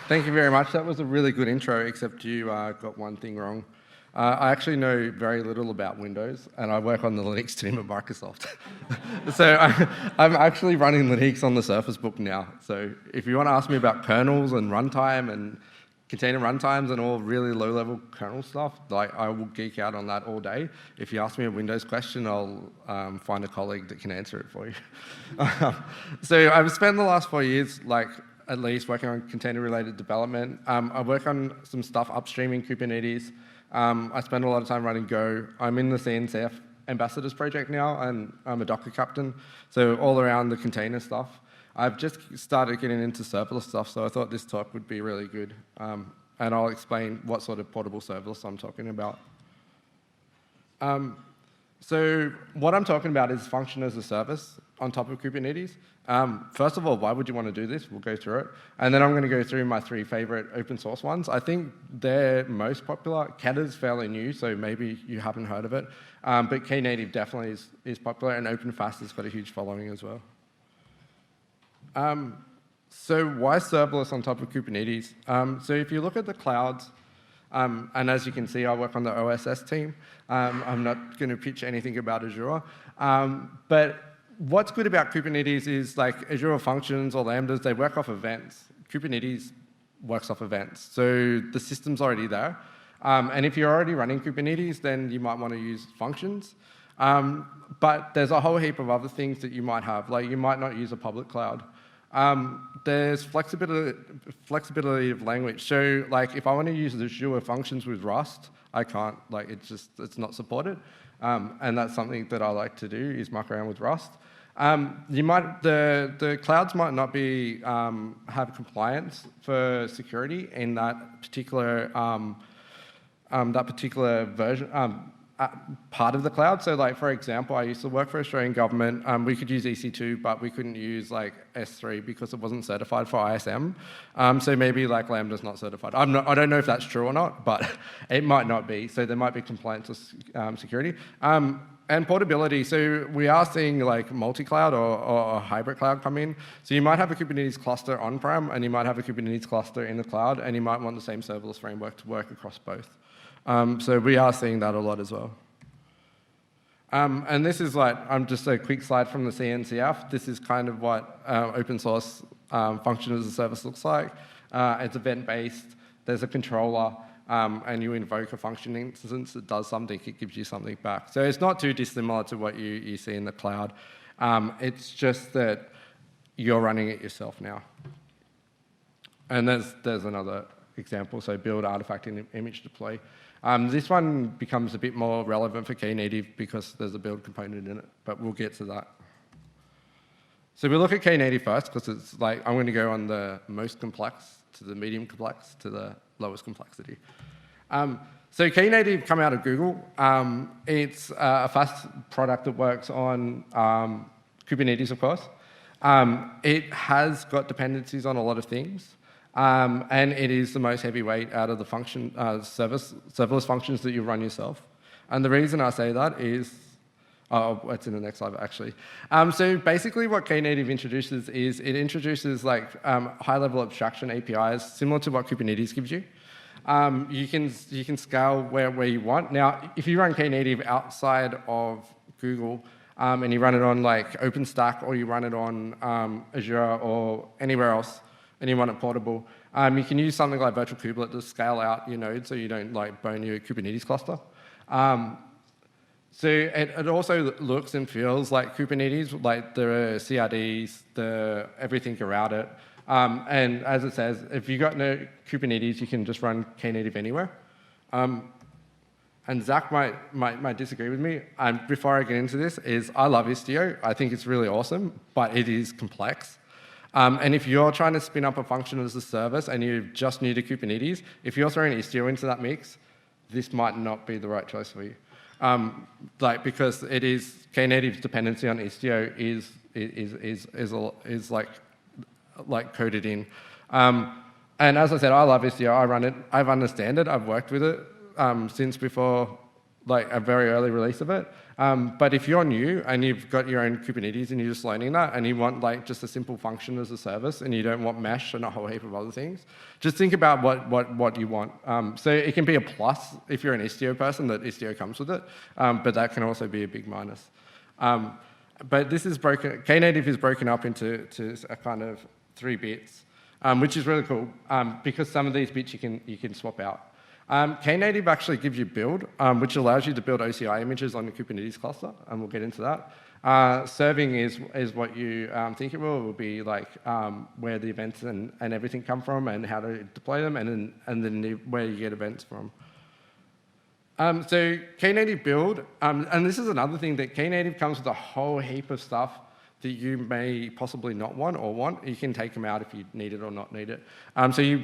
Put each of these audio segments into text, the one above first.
Thank you very much. That was a really good intro, except you got one thing wrong. I actually know very little about Windows, and I work on the Linux team at Microsoft. So I'm actually running Linux on the Surface Book now. So if you want to ask me about kernels and runtime and container runtimes and all really low-level kernel stuff, like I will geek out on that all day. If you ask me a Windows question, I'll find a colleague that can answer it for you. So I've spent the last 4 years, at least, working on container-related development. I work on some stuff upstream in Kubernetes. I spend a lot of time writing Go. I'm in the CNCF Ambassadors project now, and I'm a Docker captain, so all around the container stuff. I've just started getting into serverless stuff, so I thought this talk would be really good. And I'll explain what sort of portable serverless I'm talking about. So what I'm talking about is function as a service on top of Kubernetes. First of all, why would you want to do this? We'll go through it. And then I'm going to go through my 3 favorite open source ones. I think they're most popular. Keda's fairly new, so maybe you haven't heard of it. But Knative definitely is popular, and OpenFast has got a huge following as well. So why serverless on top of Kubernetes? So if you look at the clouds, and as you can see, I work on the OSS team. I'm not going to pitch anything about Azure. But what's good about Kubernetes is Azure functions or Lambdas, they work off events. Kubernetes works off events. So the system's already there. And if you're already running Kubernetes, then you might want to use functions. But there's a whole heap of other things that you might have. You might not use a public cloud. There's flexibility of language. So if I want to use Azure functions with Rust, I can't. It's not supported. And that's something that I like to do, is muck around with Rust. The clouds might not be have compliance for security in that particular version. Part of the cloud. So for example, I used to work for Australian government. We could use EC2, but we couldn't use S3 because it wasn't certified for ISM. So maybe Lambda's not certified. I don't know if that's true or not, but it might not be. So there might be compliance with security. And portability. So we are seeing multi-cloud or hybrid cloud come in. So you might have a Kubernetes cluster on-prem, and you might have a Kubernetes cluster in the cloud, and you might want the same serverless framework to work across both. So we are seeing that a lot as well. And this is just a quick slide from the CNCF. This is kind of what open source function as a service looks like. It's event-based. There's a controller, and you invoke a function instance that does something. It gives you something back. So it's not too dissimilar to what you see in the cloud. It's just that you're running it yourself now. And there's another example. So build, artifact, and image deploy. This one becomes a bit more relevant for Knative because there's a build component in it, but we'll get to that. So we look at Knative first because it's I'm going to go on the most complex to the medium complex to the lowest complexity. So Knative come out of Google. It's a fast product that works on Kubernetes, of course. It has got dependencies on a lot of things. And it is the most heavyweight out of the function serverless functions that you run yourself. And the reason I say that is, it's in the next slide actually. So basically, what Knative introduces is it introduces high-level abstraction APIs similar to what Kubernetes gives you. You can scale where you want. Now, if you run Knative outside of Google and you run it on OpenStack or you run it on Azure or anywhere else, and you want it portable, you can use something like Virtual Kubelet to scale out your node so you don't burn your Kubernetes cluster. So it also looks and feels like Kubernetes, there are CRDs, everything around it. And as it says, if you've got no Kubernetes, you can just run Knative anywhere. And Zach might disagree with me. Before I get into this, I love Istio. I think it's really awesome, but it is complex. And if you're trying to spin up a function as a service and you're just new to Kubernetes, if you're throwing Istio into that mix, this might not be the right choice for you. Because it is Knative's dependency on Istio is coded in. And as I said, I love Istio. I run it. I understand it. I've worked with it since before like a very early release of it. But if you're new and you've got your own Kubernetes and you're just learning that and you want like just a simple function as a service and you don't want mesh and a whole heap of other things, just think about what you want. So it can be a plus if you're an Istio person, that Istio comes with it, but that can also be a big minus. But this is broken, Knative is broken up into a kind of 3 bits, which is really cool because some of these bits you can swap out. Knative actually gives you build, which allows you to build OCI images on the Kubernetes cluster, and we'll get into that. Serving is what you think it will. It will be like where the events and everything come from and how to deploy them, and then where you get events from. So Knative build, and this is another thing, that Knative comes with a whole heap of stuff that you may possibly not want or want. You can take them out if you need it or not need it. So you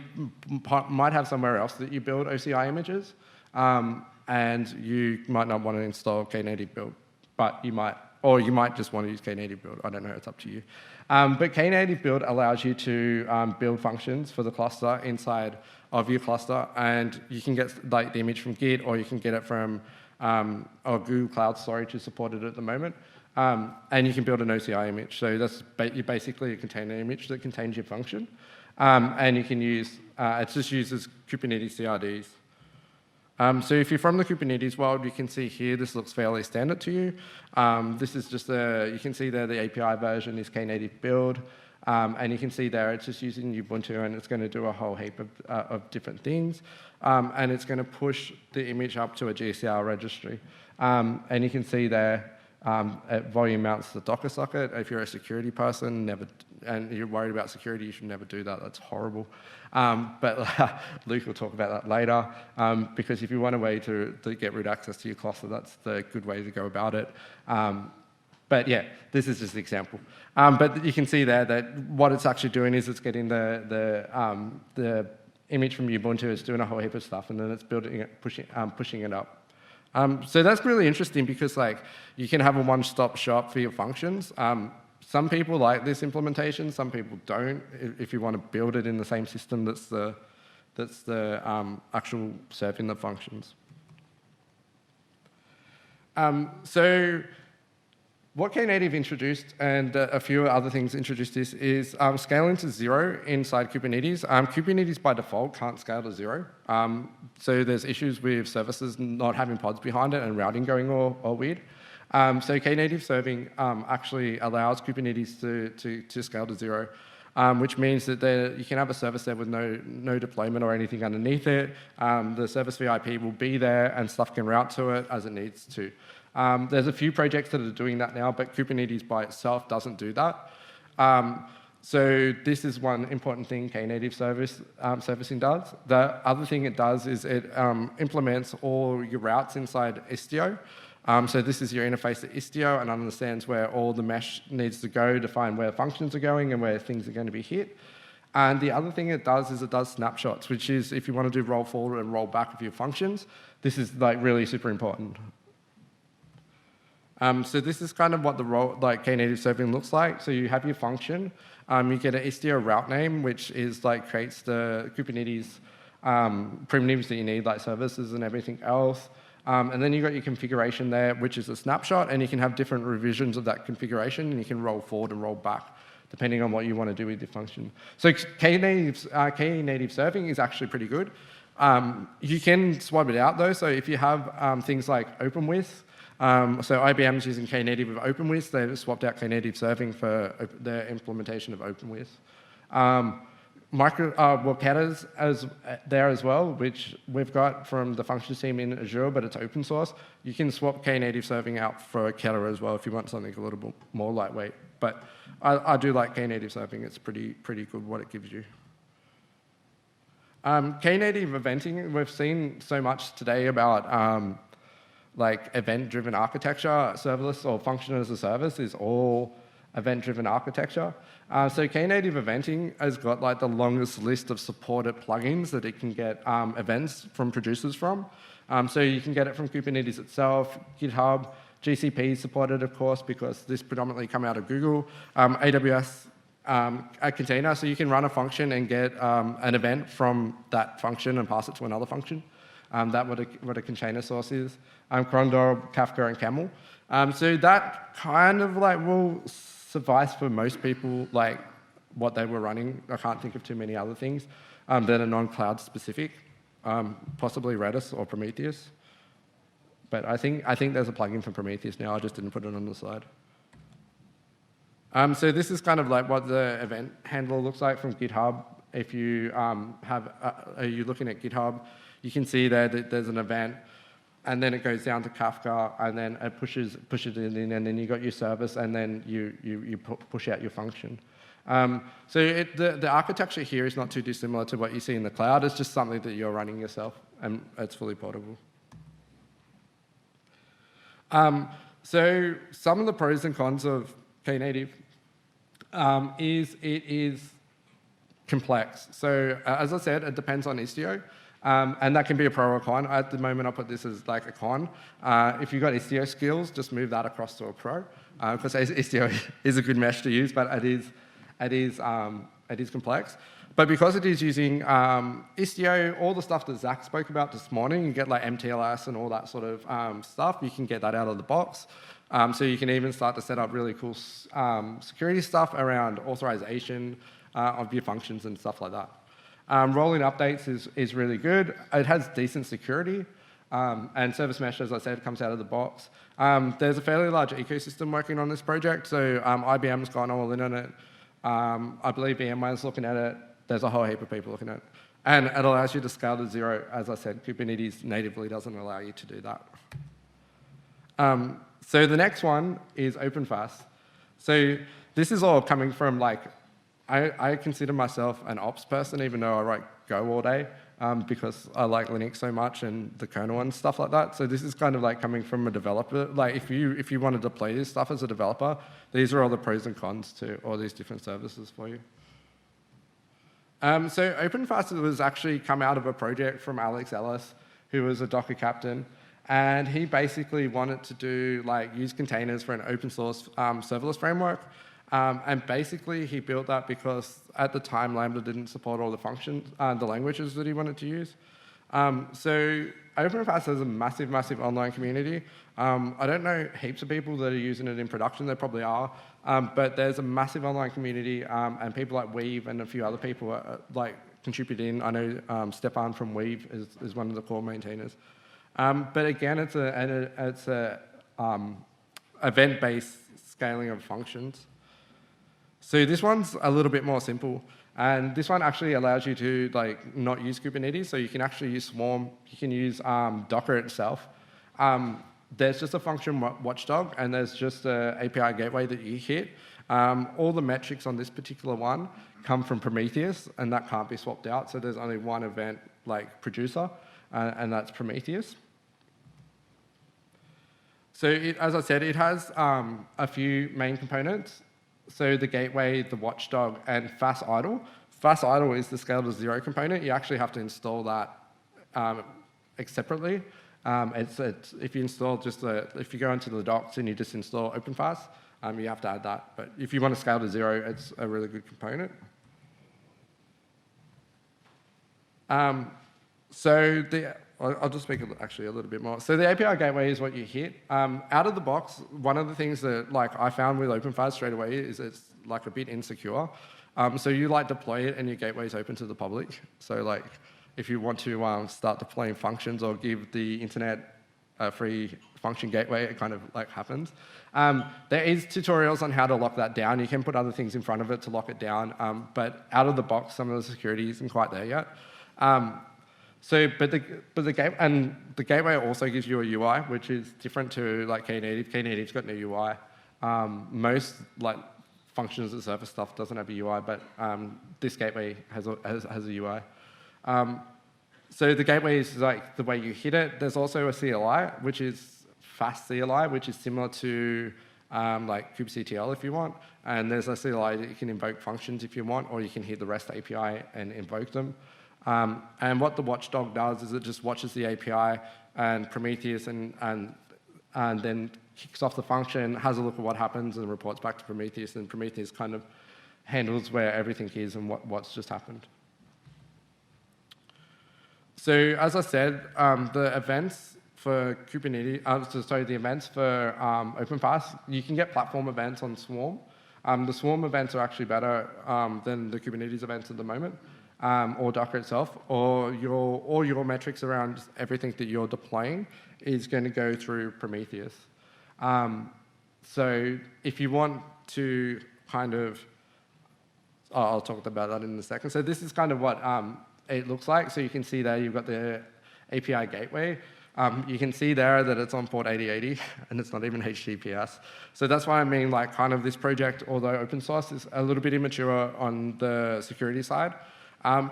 might have somewhere else that you build OCI images, and you might not want to install Knative build, but you might, or you might just want to use Knative build. I don't know, it's up to you. But Knative build allows you to build functions for the cluster inside of your cluster, and you can get like the image from Git, or you can get it from or Google Cloud Storage is supported at the moment. And you can build an OCI image. So that's basically a container image that contains your function. And you can use, it just uses Kubernetes CRDs. So if you're from the Kubernetes world, you can see here, this looks fairly standard to you. This is just you can see there the API version is Knative build. And you can see there it's just using Ubuntu, and it's going to do a whole heap of different things. And it's going to push the image up to a GCR registry. And you can see there, it volume mounts the Docker socket. If you're a security person, and you're worried about security, you should never do that. That's horrible. But Luke will talk about that later, because if you want a way to get root access to your cluster, that's the good way to go about it. But yeah, this is just an example. But you can see there that what it's actually doing is it's getting the image from Ubuntu, it's doing a whole heap of stuff, and then it's building it, pushing it up. So that's really interesting because like you can have a one-stop shop for your functions. Some people like this implementation, some people don't. If you want to build it in the same system that's the actual serving the functions. So what Knative introduced, and a few other things introduced this, is scaling to 0 inside Kubernetes. Kubernetes by default can't scale to 0. So there's issues with services not having pods behind it and routing going all weird. So Knative Serving actually allows Kubernetes to scale to 0, which means that you can have a service there with no deployment or anything underneath it. The service VIP will be there and stuff can route to it as it needs to. There's a few projects that are doing that now, but Kubernetes by itself doesn't do that. So this is one important thing Knative servicing does. The other thing it does is it implements all your routes inside Istio. So this is your interface to Istio and understands where all the mesh needs to go to find where functions are going and where things are going to be hit. And the other thing it does is it does snapshots, which is if you want to do roll forward and roll back of your functions, this is like really super important. So this is kind of what the Knative Serving looks like. So you have your function, you get an Istio route name, which is like creates the Kubernetes primitives that you need, like services and everything else. And then you've got your configuration there, which is a snapshot, and you can have different revisions of that configuration, and you can roll forward and roll back, depending on what you want to do with your function. So Knative Serving is actually pretty good. You can swap it out, though. So if you have things like OpenWith, so IBM's using Knative with OpenWith. They've swapped out Knative Serving for their implementation of OpenWith. Keda's there as well, which we've got from the functions team in Azure, but it's open source. You can swap Knative Serving out for Keda as well if you want something a little bit more lightweight. But I do like Knative Serving. It's pretty good what it gives you. Knative Eventing, we've seen so much today about like event-driven architecture. Serverless or function as a service is all event-driven architecture. So Knative Eventing has got like the longest list of supported plugins that it can get events from producers from. So you can get it from Kubernetes itself, GitHub, GCP supported, of course, because this predominantly come out of Google, AWS a container, so you can run a function and get an event from that function and pass it to another function. what a container source is, Condor, Kafka, and Camel. So that kind of like will suffice for most people, like what they were running. I can't think of too many other things that are non-cloud specific, possibly Redis or Prometheus. But I think there's a plugin for Prometheus now. I just didn't put it on the slide. So this is kind of like what the event handler looks like from GitHub. If you are you looking at GitHub, you can see there that there's an event, and then it goes down to Kafka, and then it pushes it in, and then you got your service, and then you push out your function. So the architecture here is not too dissimilar to what you see in the cloud. It's just something that you're running yourself, and it's fully portable. So some of the pros and cons of Knative is it is complex. So as I said, it depends on Istio. And that can be a pro or a con. At the moment, I'll put this as like a con. If you've got Istio skills, just move that across to a pro. Because Istio is a good mesh to use, but it is complex. But because it is using Istio, all the stuff that Zach spoke about this morning, you get like MTLS and all that sort of stuff, you can get that out of the box. So you can even start to set up really cool security stuff around authorization of your functions and stuff like that. Rolling updates is really good. It has decent security. And service mesh, as I said, comes out of the box. There's a fairly large ecosystem working on this project. So IBM's gone all in on it. I believe VMware's looking at it. There's a whole heap of people looking at it. And it allows you to scale to 0. As I said, Kubernetes natively doesn't allow you to do that. So the next one is OpenFaaS. So this is all coming from like, I consider myself an ops person, even though I write Go all day, because I like Linux so much and the kernel and stuff like that. So this is kind of like coming from a developer. Like if you wanted to play this stuff as a developer, these are all the pros and cons to all these different services for you. So OpenFaaS was actually come out of a project from Alex Ellis, who was a Docker captain. And he basically wanted to do like use containers for an open source serverless framework. And basically, he built that because at the time, Lambda didn't support all the functions, the languages that he wanted to use. So OpenFaaS has a massive, massive online community. I don't know heaps of people that are using it in production. There probably are. But there's a massive online community, and people like Weave and a few other people are, like contributing. I know Stefan from Weave is one of the core maintainers. But again, it's a event-based scaling of functions. So this one's a little bit more simple, and this one actually allows you to like not use Kubernetes, so you can actually use Swarm, you can use Docker itself. There's just a function watchdog, and there's just an API gateway that you hit. All the metrics on this particular one come from Prometheus, and that can't be swapped out, so there's only one event like producer, and that's Prometheus. So as I said, it has a few main components. So the gateway, the watchdog, and fast idle. Fast idle is the scale to 0 component. You actually have to install that separately. If you install if you go into the docs and you just install OpenFaaS, you have to add that. But if you want to scale to 0, it's a really good component. I'll just speak actually a little bit more. So the API gateway is what you hit. Out of the box, one of the things that like I found with OpenFaaS straight away is it's like a bit insecure. So you like deploy it and your gateway is open to the public. So like if you want to start deploying functions or give the internet a free function gateway, it kind of like happens. There is tutorials on how to lock that down. You can put other things in front of it to lock it down. But out of the box, some of the security isn't quite there yet. But the gateway also gives you a UI, which is different to like Knative. Knative's got no UI. Most like functions as a service stuff doesn't have a UI, but this gateway has a UI. So the gateway is like the way you hit it. There's also a CLI, which is fast CLI, which is similar to like kubectl if you want. And there's a CLI that you can invoke functions if you want, or you can hit the REST API and invoke them. And what the watchdog does is it just watches the API and Prometheus and then kicks off the function, has a look at what happens, and reports back to Prometheus, and Prometheus kind of handles where everything is and what's just happened. So as I said, the events for Kubernetes, the events for OpenFast, you can get platform events on Swarm. The Swarm events are actually better than the Kubernetes events at the moment, or Docker itself, or all your metrics around everything that you're deploying is going to go through Prometheus. So if you want to kind of, I'll talk about that in a second. So this is kind of what it looks like. So you can see there you've got the API gateway. You can see there that it's on port 8080, and it's not even HTTPS. So that's why I mean, like, kind of this project, although open source, is a little bit immature on the security side.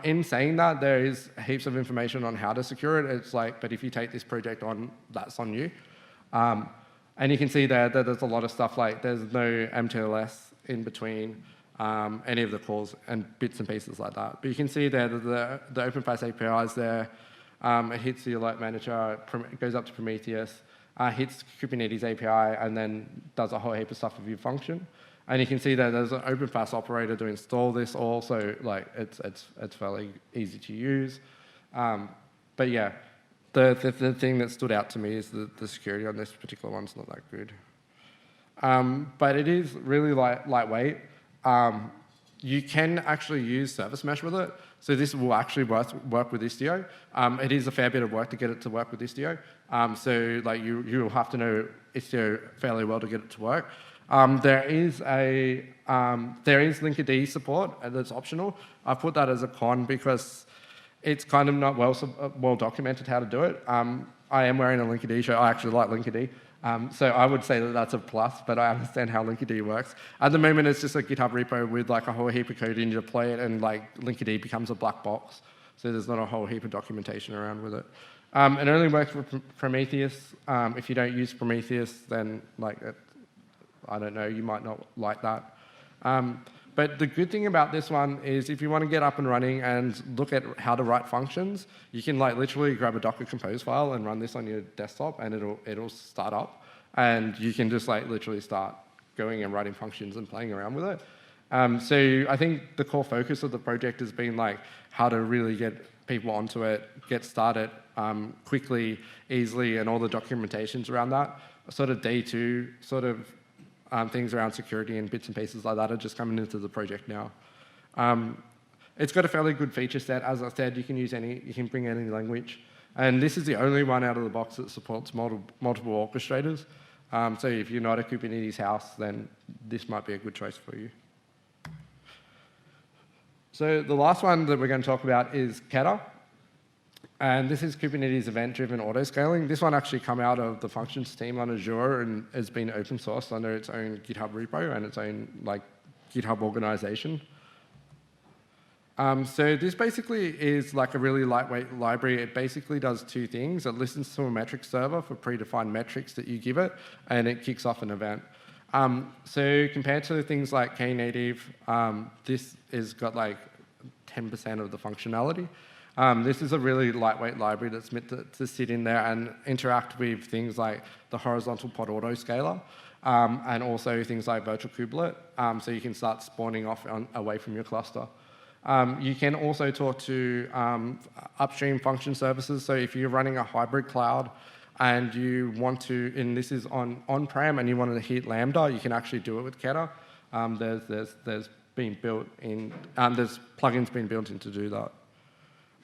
In saying that, there is heaps of information on how to secure it. It's like, but if you take this project on, that's on you. And you can see there that there's a lot of stuff like there's no MTLS in between any of the calls and bits and pieces like that. But you can see there that the OpenFast API is there. It hits the alert manager, it goes up to Prometheus, hits Kubernetes API, and then does a whole heap of stuff with your function. And you can see that there's an OpenFast operator to install this all, so like it's fairly easy to use. But yeah, the thing that stood out to me is the security on this particular one's not that good. But it is really lightweight. You can actually use service mesh with it. So this will actually work with Istio. It is a fair bit of work to get it to work with Istio. So like you'll have to know Istio fairly well to get it to work. There is Linkerd support that's optional. I put that as a con because it's kind of not well documented how to do it. I am wearing a Linkerd shirt. I actually like Linkerd. So I would say that that's a plus, but I understand how Linkerd works. At the moment, it's just a GitHub repo with like a whole heap of code, and you deploy it, and like Linkerd becomes a black box. So there's not a whole heap of documentation around with it. It only works with Prometheus. If you don't use Prometheus, then like I don't know, you might not like that. But the good thing about this one is if you want to get up and running and look at how to write functions, you can like literally grab a Docker Compose file and run this on your desktop, and it'll start up, and you can just like literally start going and writing functions and playing around with it. So I think the core focus of the project has been like how to really get people onto it, get started quickly, easily, and all the documentations around that. Sort of day two, sort of things around security and bits and pieces like that are just coming into the project now. It's got a fairly good feature set. As I said, you can bring any language. And this is the only one out of the box that supports multiple orchestrators. So if you're not a Kubernetes house, then this might be a good choice for you. So the last one that we're going to talk about is Keda. And this is Kubernetes event-driven autoscaling. This one actually come out of the functions team on Azure and has been open sourced under its own GitHub repo and its own like GitHub organization. So this basically is like a really lightweight library. It basically does two things. It listens to a metric server for predefined metrics that you give it, and it kicks off an event. So compared to things like Knative, this has got like 10% of the functionality. This is a really lightweight library that's meant to sit in there and interact with things like the horizontal pod autoscaler, and also things like virtual kubelet, so you can start spawning off away from your cluster. You can also talk to upstream function services. So if you're running a hybrid cloud and you want to, and this is on-prem, and you want to hit Lambda, you can actually do it with Keda. There's plugins being built in to do that.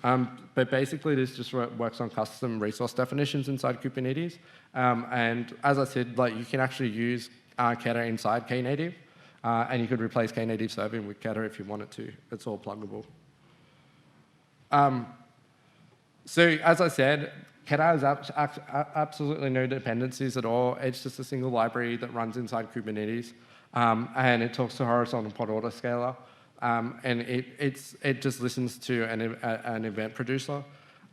But basically, this just works on custom resource definitions inside Kubernetes. And as I said, like you can actually use Keda inside Knative, and you could replace Knative Serving with Keda if you wanted to. It's all pluggable. So as I said, Keda has absolutely no dependencies at all. It's just a single library that runs inside Kubernetes, and it talks to horizontal pod autoscaler. And it just listens to an event producer,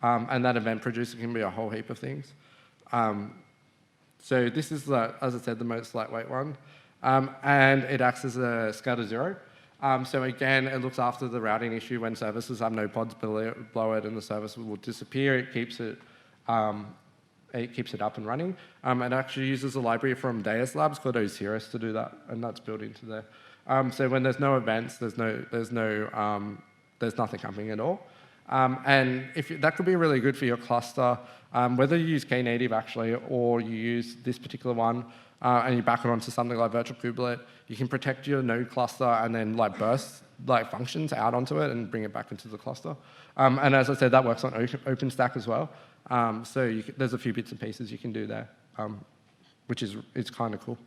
and that event producer can be a whole heap of things. So this is, as I said, the most lightweight one, and it acts as a scatter zero. So again, it looks after the routing issue when services have no pods below it, and the service will disappear. It keeps it up and running. It actually uses a library from Deis Labs called Osiris to do that, and that's built into there. So when there's no events, there's nothing happening at all. And that could be really good for your cluster, whether you use Knative actually, or you use this particular one, and you back it onto something like Virtual Kubelet. You can protect your node cluster and then burst functions out onto it and bring it back into the cluster. And as I said, that works on OpenStack as well. So there's a few bits and pieces you can do there, which is kind of cool.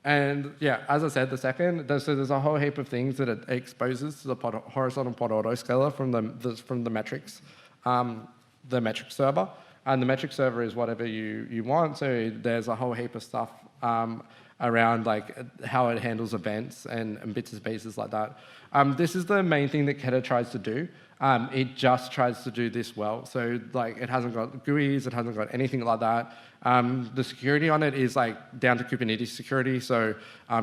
And yeah, as I said, the second, so there's a whole heap of things that it exposes to the horizontal pod autoscaler from the metrics server. And the metric server is whatever you want. So there's a whole heap of stuff around how it handles events and bits and pieces like that. This is the main thing that Keda tries to do. It just tries to do this well. So it hasn't got GUIs, it hasn't got anything like that. The security on it is down to Kubernetes security. So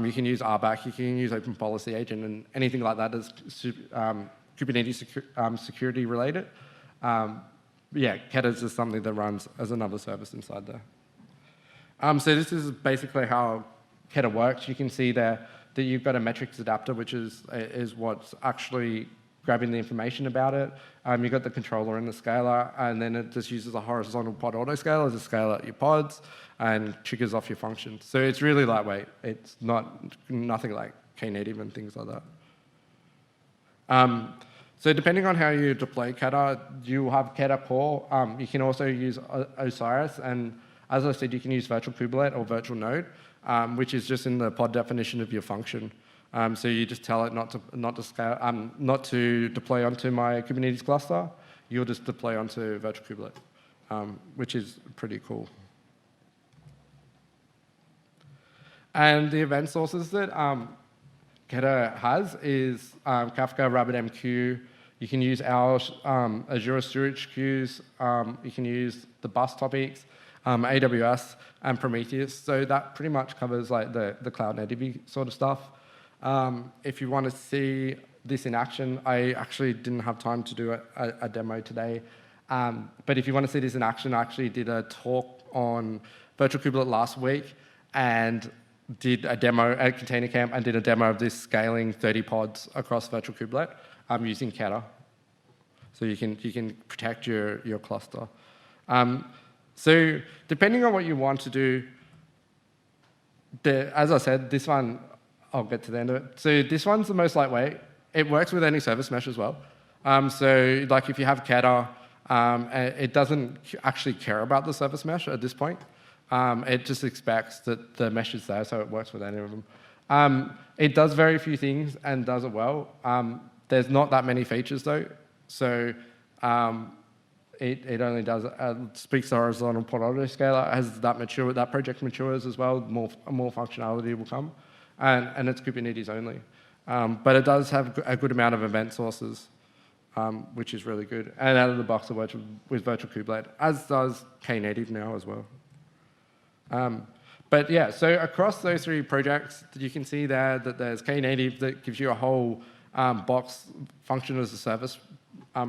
you can use RBAC, you can use Open Policy Agent, and anything like that is Kubernetes security related. Yeah, Keda is just something that runs as another service inside there. So this is basically how Keda works. You can see there that you've got a metrics adapter, which is what's actually grabbing the information about it. You've got the controller and the scaler, and then it just uses a horizontal pod autoscaler to scale out your pods and triggers off your functions. So it's really lightweight. It's nothing like Knative and things like that. So depending on how you deploy Keda, you have Keda core. You can also use Osiris, and as I said, you can use Virtual Kubelet or Virtual Node, which is just in the pod definition of your function. So you just tell it not to deploy onto my Kubernetes cluster. You'll just deploy onto Virtual Kubelet, which is pretty cool. And the event sources that Keda has is Kafka, RabbitMQ. You can use our Azure storage queues. You can use the bus topics, AWS, and Prometheus. So that pretty much covers the cloud native sort of stuff. If you want to see this in action, I actually didn't have time to do a demo today. But if you want to see this in action, I actually did a talk on Virtual Kubelet last week and did a demo at Container Camp and did a demo of this scaling 30 pods across Virtual Kubelet using Keda. So you can protect your cluster. So depending on what you want to do, as I said, this one, I'll get to the end of it. So this one's the most lightweight. It works with any service mesh as well. So if you have Keda, it doesn't actually care about the service mesh at this point. It just expects that the mesh is there, so it works with any of them. It does very few things and does it well. There's not that many features though, so it only does speaks to horizontal pod autoscaler. As that project matures as well, more functionality will come, and it's Kubernetes only. But it does have a good amount of event sources, which is really good. And out of the box, it works with Virtual Kubelet, as does Knative now as well. But yeah, so across those three projects, you can see there that there's Knative that gives you a whole box function as a service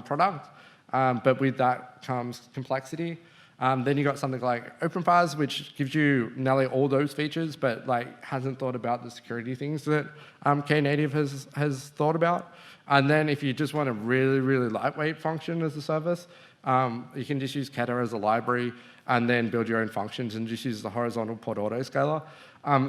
product, but with that comes complexity. Then you got something like OpenFaz, which gives you nearly all those features, but hasn't thought about the security things that Knative has thought about. And then if you just want a really, really lightweight function as a service, you can just use Keda as a library and then build your own functions and just use the horizontal pod autoscaler.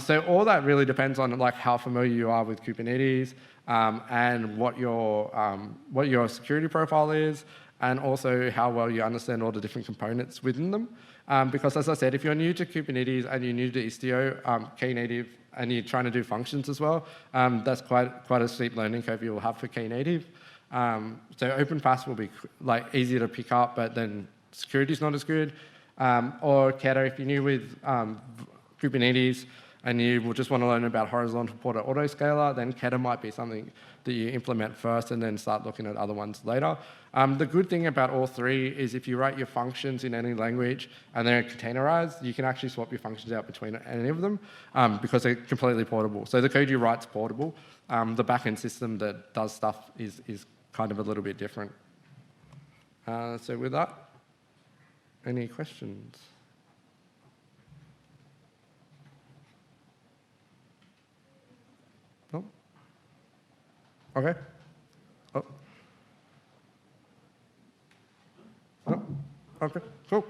So all that really depends on how familiar you are with Kubernetes and what your security profile is, and also how well you understand all the different components within them. Because as I said, if you're new to Kubernetes and you're new to Istio, Knative, and you're trying to do functions as well, that's quite a steep learning curve you'll have for Knative. So OpenFast will be easier to pick up, but then security's not as good. Or Keda, if you're new with Kubernetes and you will just want to learn about horizontal pod autoscaler, then Keda might be something that you implement first and then start looking at other ones later. The good thing about all three is if you write your functions in any language and they're containerized, you can actually swap your functions out between any of them because they're completely portable. So the code you write's portable. The backend system that does stuff is kind of a little bit different. So with that, any questions? No? Okay. Oh. Okay, cool.